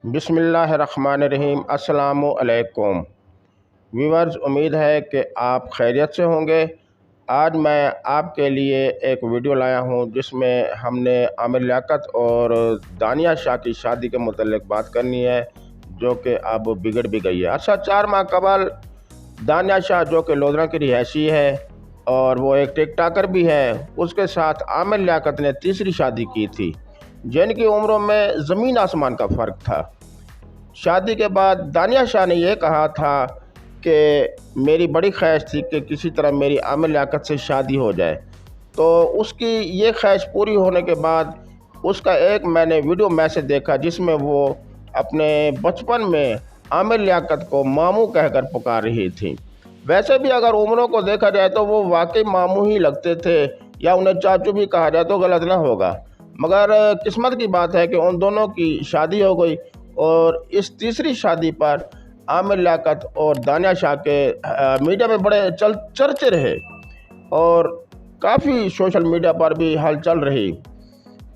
بسم اللہ الرحمن الرحیم۔ السلام علیکم ویورز، امید ہے کہ آپ خیریت سے ہوں گے۔ آج میں آپ کے لیے ایک ویڈیو لایا ہوں جس میں ہم نے عامر لیاقت اور دانیہ شاہ کی شادی کے متعلق بات کرنی ہے، جو کہ اب بگڑ بھی گئی ہے۔ اچھا، 4 ماہ قبل دانیہ شاہ، جو کہ لودھرا کی رہائشی ہے اور وہ ایک ٹک ٹاکر بھی ہے، اس کے ساتھ عامر لیاقت نے تیسری شادی کی تھی، جن کی عمروں میں زمین آسمان کا فرق تھا۔ شادی کے بعد دانیہ شاہ نے یہ کہا تھا کہ میری بڑی خواہش تھی کہ کسی طرح میری عامر لیاقت سے شادی ہو جائے، تو اس کی یہ خواہش پوری ہونے کے بعد اس کا ایک میں نے ویڈیو میسج دیکھا جس میں وہ اپنے بچپن میں عامر لیاقت کو ماموں کہہ کر پکار رہی تھی۔ ویسے بھی اگر عمروں کو دیکھا جائے تو وہ واقعی ماموں ہی لگتے تھے، یا انہیں چاچو بھی کہا جائے تو غلط نہ ہوگا، مگر قسمت کی بات ہے کہ ان دونوں کی شادی ہو گئی، اور اس تیسری شادی پر عامر لیاقت اور دانیہ شاہ کے میڈیا میں بڑے چرچے رہے اور کافی سوشل میڈیا پر بھی ہلچل رہی۔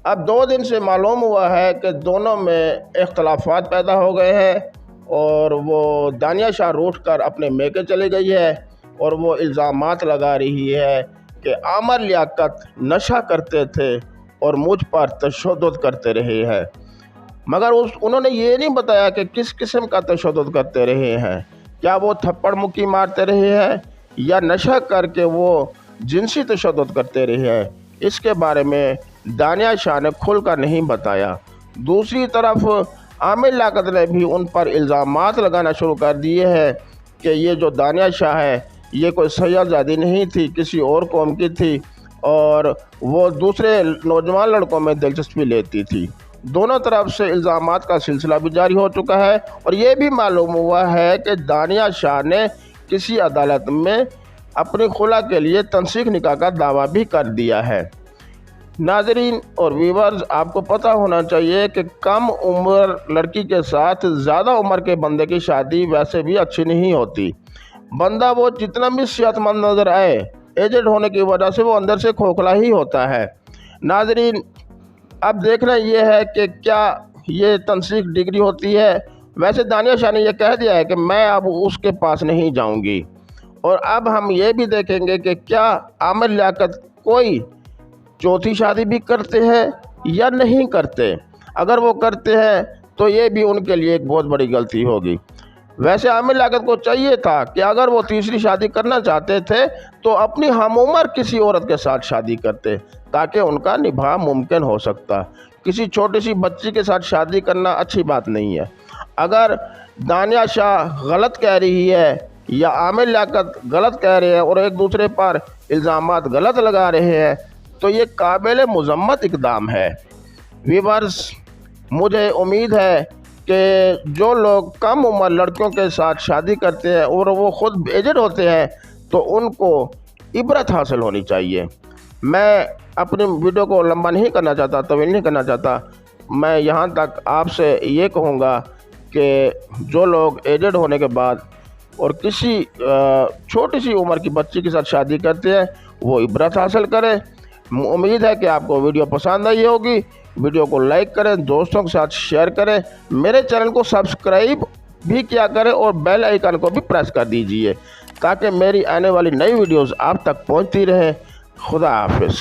اب 2 دن سے معلوم ہوا ہے کہ دونوں میں اختلافات پیدا ہو گئے ہیں، اور وہ دانیہ شاہ روٹھ کر اپنے میکے چلی گئی ہے اور وہ الزامات لگا رہی ہے کہ عامر لیاقت نشہ کرتے تھے اور مجھ پر تشدد کرتے رہے ہیں، مگر انہوں نے یہ نہیں بتایا کہ کس قسم کا تشدد کرتے رہے ہیں۔ کیا وہ تھپڑ مکی مارتے رہے ہیں یا نشہ کر کے وہ جنسی تشدد کرتے رہے ہیں؟ اس کے بارے میں دانیہ شاہ نے کھل کر نہیں بتایا۔ دوسری طرف عامر لیاقت نے بھی ان پر الزامات لگانا شروع کر دیے ہیں کہ یہ جو دانیہ شاہ ہے یہ کوئی سیاح زادی نہیں تھی، کسی اور قوم کی تھی، اور وہ دوسرے نوجوان لڑکوں میں دلچسپی لیتی تھی۔ دونوں طرف سے الزامات کا سلسلہ بھی جاری ہو چکا ہے، اور یہ بھی معلوم ہوا ہے کہ دانیہ شاہ نے کسی عدالت میں اپنی خلا کے لیے تنسیخ نکاح کا دعویٰ بھی کر دیا ہے۔ ناظرین اور ویورز، آپ کو پتہ ہونا چاہیے کہ کم عمر لڑکی کے ساتھ زیادہ عمر کے بندے کی شادی ویسے بھی اچھی نہیں ہوتی۔ بندہ وہ جتنا بھی صحت مند نظر آئے، ایجڈ ہونے کی وجہ سے وہ اندر سے کھوکھلا ہی ہوتا ہے۔ ناظرین، اب دیکھنا یہ ہے کہ کیا یہ تنسیخ ڈگری ہوتی ہے۔ ویسے دانیہ شاہ نے یہ کہہ دیا ہے کہ میں اب اس کے پاس نہیں جاؤں گی، اور اب ہم یہ بھی دیکھیں گے کہ کیا عامر لیاقت کوئی چوتھی شادی بھی کرتے ہیں یا نہیں کرتے۔ اگر وہ کرتے ہیں تو یہ بھی ان کے لیے ایک بہت بڑی غلطی ہوگی۔ ویسے عامر لیاقت کو چاہیے تھا کہ اگر وہ تیسری شادی کرنا چاہتے تھے تو اپنی ہم عمر کسی عورت کے ساتھ شادی کرتے، تاکہ ان کا نبھا ممکن ہو سکتا۔ کسی چھوٹی سی بچی کے ساتھ شادی کرنا اچھی بات نہیں ہے۔ اگر دانیہ شاہ غلط کہہ رہی ہے یا عامر لیاقت غلط کہہ رہے ہیں اور ایک دوسرے پر الزامات غلط لگا رہے ہیں تو یہ قابل مذمت اقدام ہے۔ ویورز، مجھے امید ہے کہ جو لوگ کم عمر لڑکیوں کے ساتھ شادی کرتے ہیں اور وہ خود ایجڈ ہوتے ہیں تو ان کو عبرت حاصل ہونی چاہیے۔ میں اپنی ویڈیو کو لمبا نہیں کرنا چاہتا، طویل نہیں کرنا چاہتا۔ میں یہاں تک آپ سے یہ کہوں گا کہ جو لوگ ایجڈ ہونے کے بعد اور کسی چھوٹی سی عمر کی بچی کے ساتھ شادی کرتے ہیں وہ عبرت حاصل کریں۔ امید ہے کہ آپ کو ویڈیو پسند آئی ہوگی۔ ویڈیو کو لائک کریں، دوستوں کے ساتھ شیئر کریں، میرے چینل کو سبسکرائب بھی کیا کریں اور بیل آئیکن کو بھی پریس کر دیجئے تاکہ میری آنے والی نئی ویڈیوز آپ تک پہنچتی رہیں۔ خدا حافظ۔